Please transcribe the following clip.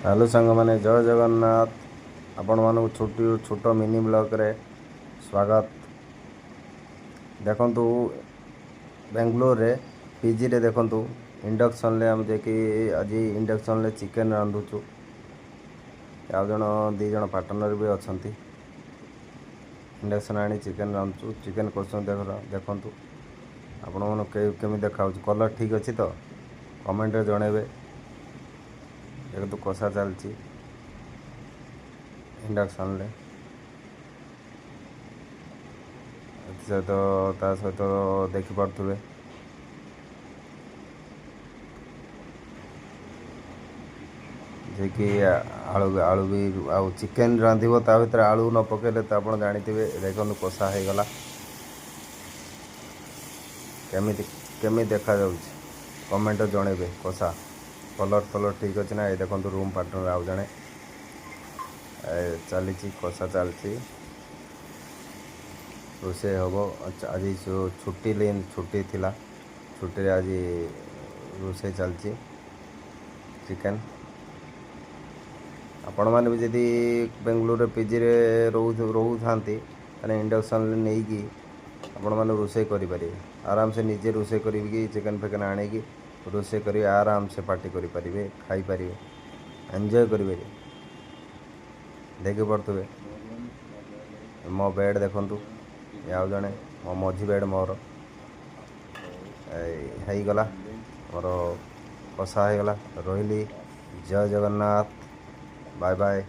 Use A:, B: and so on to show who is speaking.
A: Hello सांग मैंने जय जगन्नाथ आपण मानक छोट मिनी ब्लॉग रे स्वागत। देखंतु बेंगलोर रे पीजी रे देखंतु इंडक्शन ले हम जेकि आज इंडक्शन ले चिकेन रांधुचु। आ जण दी जण पार्टनर भी अछंती। इंडक्शन आनी चिकेन रांधुचु। चिकेन करछन देखंतु आपण मन केमी देखाउछ कलर ठीक अछि तो कमेंट रे जणेबे। देखंतु कषा चलची इंडक्शन ले सहित ता सहित देखिपे जे कि आलू आलू भी आउ चिकेन रांधिबो ता भीतर आलू न पकेले तो आपण जानिथिबे। देखंतु कषा हे गला केमी देखा जाउछ कमेंट जणेबे। कषा कलर ठीक अछि ना। ए देखंतु रूम पार्टनर आउ जणे चली कषा चलती रोसे हम। आज छुट्टी थिला छुट्टी आज रोसे चलती चिकेन। आपण मैंने भी जदि बेंगलोर पीजी रे रोहू था इंडक्शन नहीं कि आपण मैंने रोसे करें आराम से निजे रोसे करी चिकेन फेकेन आने की रोसे कर आराम से पार्टी करें खाई पारे एंजॉय करेंगे। देखी पड़े मो बेड देखु आउ जड़े मो मझी बेड मोर गला मोर कषा हो गला। रही जय जगन्नाथ बाय बाय।